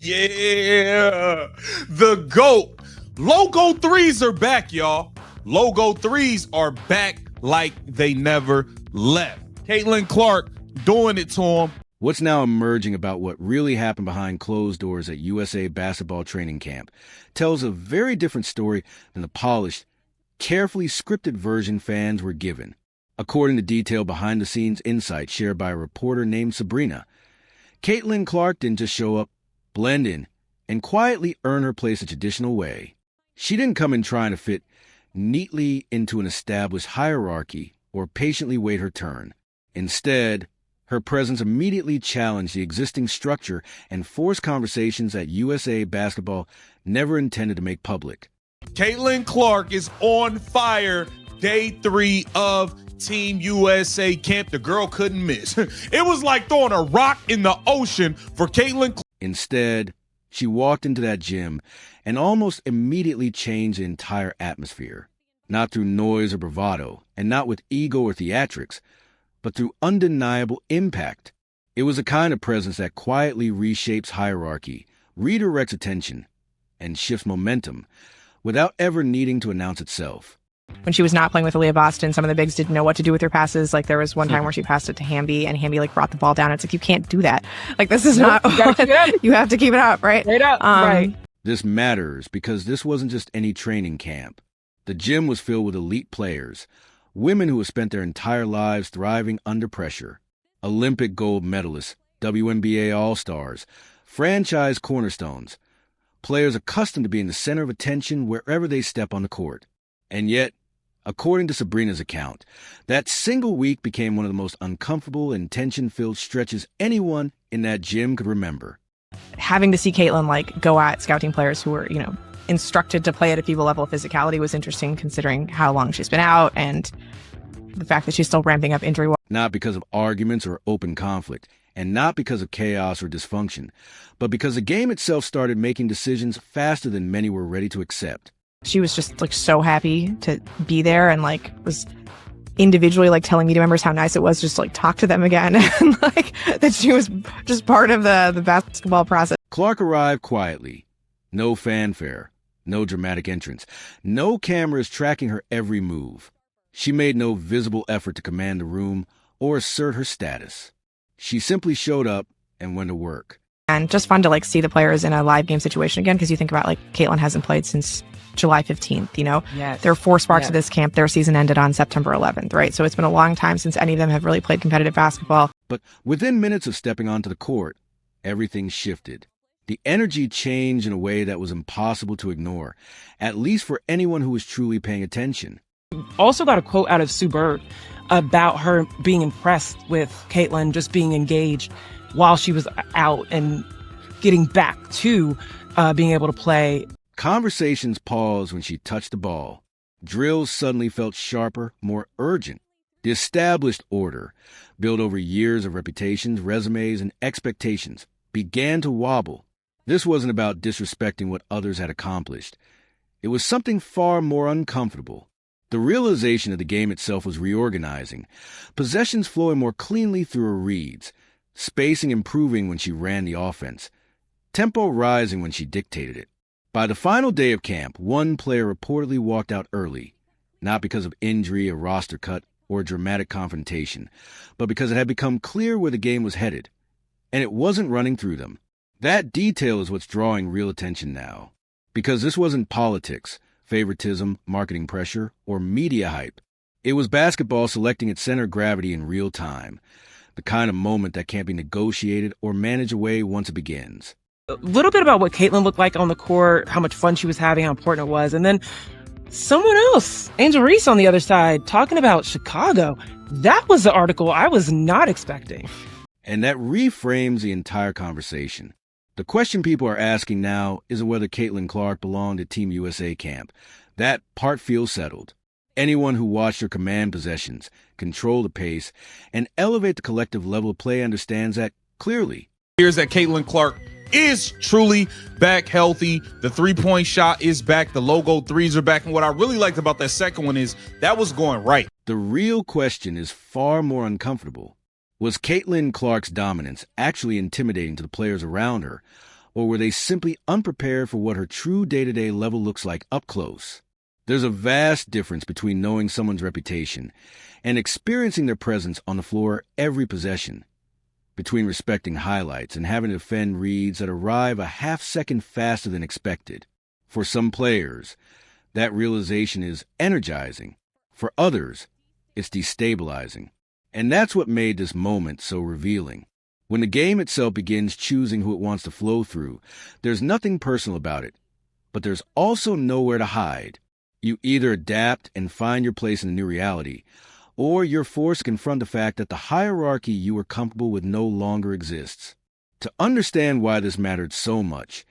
Yeah, the GOAT. Logo threes are back, y'all. Logo threes are back like they never left. Caitlin Clark doing it to him. What's now emerging about what really happened behind closed doors at USA basketball training camp tells a very different story than the polished, carefully scripted version fans were given. According to detailed behind-the-scenes insight shared by a reporter named Sabrina, Caitlin Clark didn't just show up, blend in, and quietly earn her place a traditional way. She didn't come in trying to fit neatly into an established hierarchy or patiently wait her turn. Instead, her presence immediately challenged the existing structure and forced conversations that USA basketball never intended to make public. Caitlin Clark is on fire. Day 3 of Team USA camp. The girl couldn't miss. It was like throwing a rock in the ocean for Caitlin Clark. Instead, she walked into that gym and almost immediately changed the entire atmosphere. Not through noise or bravado, and not with ego or theatrics, but through undeniable impact. It was a kind of presence that quietly reshapes hierarchy, redirects attention, and shifts momentum without ever needing to announce itself. When she was not playing with Aaliyah Boston, some of the bigs didn't know what to do with her passes. Like, there was one time where she passed it to Hamby, and Hamby, like, brought the ball down. It's like, you can't do that. Like, this is not... You have to keep it up, right? Straight up, right. This matters because this wasn't just any training camp. The gym was filled with elite players, women who have spent their entire lives thriving under pressure, Olympic gold medalists, WNBA All-Stars, franchise cornerstones, players accustomed to being the center of attention wherever they step on the court. And yet, according to Sabrina's account, that single week became one of the most uncomfortable and tension-filled stretches anyone in that gym could remember. Having to see Caitlin, like, go at scouting players who were, you know, instructed to play at a FIBA level of physicality was interesting, considering how long she's been out and the fact that she's still ramping up injury. Not because of arguments or open conflict, and not because of chaos or dysfunction, but because the game itself started making decisions faster than many were ready to accept. She was just, like, so happy to be there and, like, was individually, like, telling media members how nice it was just, like, talk to them again and, like, that she was just part of the basketball process. Clark arrived quietly. No fanfare, no dramatic entrance, no cameras tracking her every move. She made no visible effort to command the room or assert her status. She simply showed up and went to work. And just fun to, like, see the players in a live game situation again, because you think about, like, Caitlin hasn't played since July 15th, you know? Yes. There are 4 sparks of this camp. Their season ended on September 11th, right? So it's been a long time since any of them have really played competitive basketball. But within minutes of stepping onto the court, everything shifted. The energy changed in a way that was impossible to ignore, at least for anyone who was truly paying attention. Also got a quote out of Sue Bird about her being impressed with Caitlin just being engaged while she was out and getting back to being able to play. Conversations paused when she touched the ball. Drills suddenly felt sharper, more urgent. The established order, built over years of reputations, resumes, and expectations, began to wobble. This wasn't about disrespecting what others had accomplished. It was something far more uncomfortable. The realization of the game itself was reorganizing, possessions flowing more cleanly through her reads, spacing improving when she ran the offense, tempo rising when she dictated it. By the final day of camp, one player reportedly walked out early, not because of injury, a roster cut, or a dramatic confrontation, but because it had become clear where the game was headed, and it wasn't running through them. That detail is what's drawing real attention now, because this wasn't politics, favoritism, marketing pressure, or media hype. It was basketball selecting its center of gravity in real time, the kind of moment that can't be negotiated or managed away once it begins. A little bit about what Caitlin looked like on the court, how much fun she was having, how important it was. And then someone else, Angel Reese on the other side, talking about Chicago. That was the article I was not expecting. And that reframes the entire conversation. The question people are asking now isn't whether Caitlin Clark belonged at Team USA camp. That part feels settled. Anyone who watched her command possessions, control the pace, and elevate the collective level of play understands that clearly. Here's that Caitlin Clark is truly back healthy. The three-point shot is back. The logo threes are back. And what I really liked about that second one is that was going right. The real question is far more uncomfortable. Was Caitlin Clark's dominance actually intimidating to the players around her, Or were they simply unprepared for what her true day-to-day level looks like up close? There's a vast difference between knowing someone's reputation and experiencing their presence on the floor every possession, between respecting highlights and having to defend reads that arrive a half-second faster than expected. For some players, that realization is energizing. For others, it's destabilizing. And that's what made this moment so revealing. When the game itself begins choosing who it wants to flow through, there's nothing personal about it, but there's also nowhere to hide. You either adapt and find your place in the new reality, or you're forced to confront the fact that the hierarchy you were comfortable with no longer exists. To understand why this mattered so much,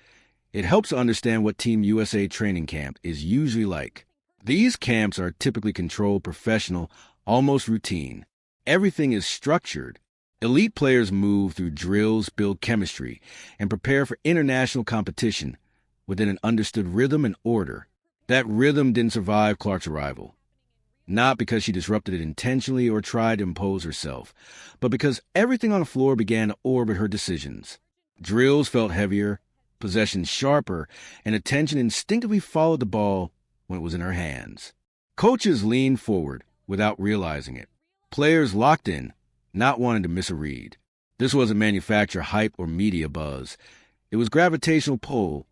it helps to understand what Team USA training camp is usually like. These camps are typically controlled, professional, almost routine. Everything is structured. Elite players move through drills, build chemistry, and prepare for international competition within an understood rhythm and order. That rhythm didn't survive Clark's arrival. Not because she disrupted it intentionally or tried to impose herself, but because everything on the floor began to orbit her decisions. Drills felt heavier, possessions sharper, and attention instinctively followed the ball when it was in her hands. Coaches leaned forward without realizing it. Players locked in, not wanting to miss a read. This wasn't manufacturer hype or media buzz. It was gravitational pull,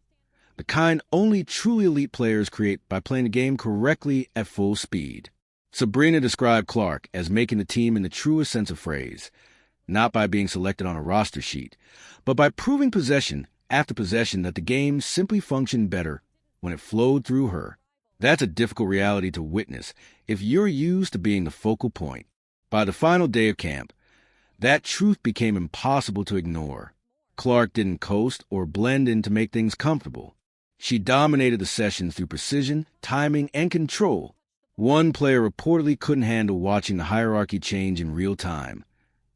the kind only truly elite players create by playing the game correctly at full speed. Sabrina described Clark as making the team in the truest sense of phrase, not by being selected on a roster sheet, but by proving possession after possession that the game simply functioned better when it flowed through her. That's a difficult reality to witness if you're used to being the focal point. By the final day of camp, that truth became impossible to ignore. Clark didn't coast or blend in to make things comfortable. She dominated the sessions through precision, timing, and control. One player reportedly couldn't handle watching the hierarchy change in real time,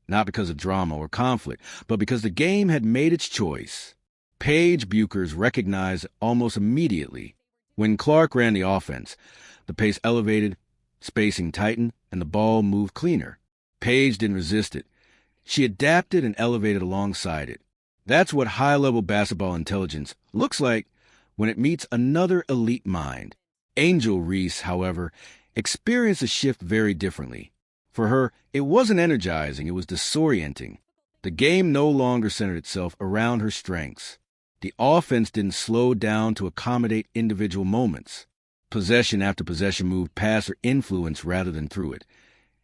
not because of drama or conflict, but because the game had made its choice. Paige Bueckers recognized it almost immediately. When Clark ran the offense, the pace elevated, spacing tightened, and the ball moved cleaner. Paige didn't resist it. She adapted and elevated alongside it. That's what high-level basketball intelligence looks like when it meets another elite mind. Angel Reese, however, experienced a shift very differently. For her, it wasn't energizing, it was disorienting. The game no longer centered itself around her strengths. The offense didn't slow down to accommodate individual moments. Possession after possession moved past her influence rather than through it.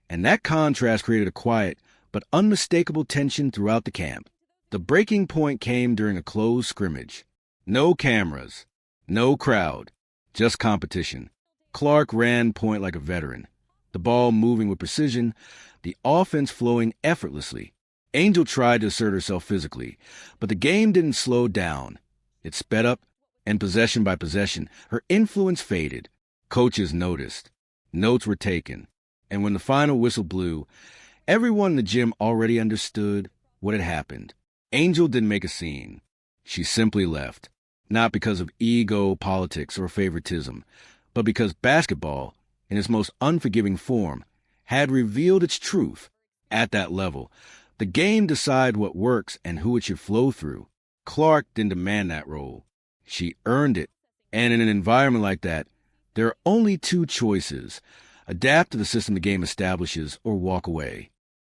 And that contrast created a quiet but unmistakable tension throughout the camp. The breaking point came during a closed scrimmage. No cameras, no crowd, just competition. Clark ran point like a veteran, the ball moving with precision, the offense flowing effortlessly. Angel tried to assert herself physically, but the game didn't slow down. It sped up, and possession by possession, her influence faded. Coaches noticed. Notes were taken. And when the final whistle blew, everyone in the gym already understood what had happened. Angel didn't make a scene. She simply left. Not because of ego, politics, or favoritism, but because basketball, in its most unforgiving form, had revealed its truth. At that level, the game decided what works and who it should flow through. Clark didn't demand that role. She earned it. And in an environment like that, there are only two choices: adapt to the system the game establishes or walk away.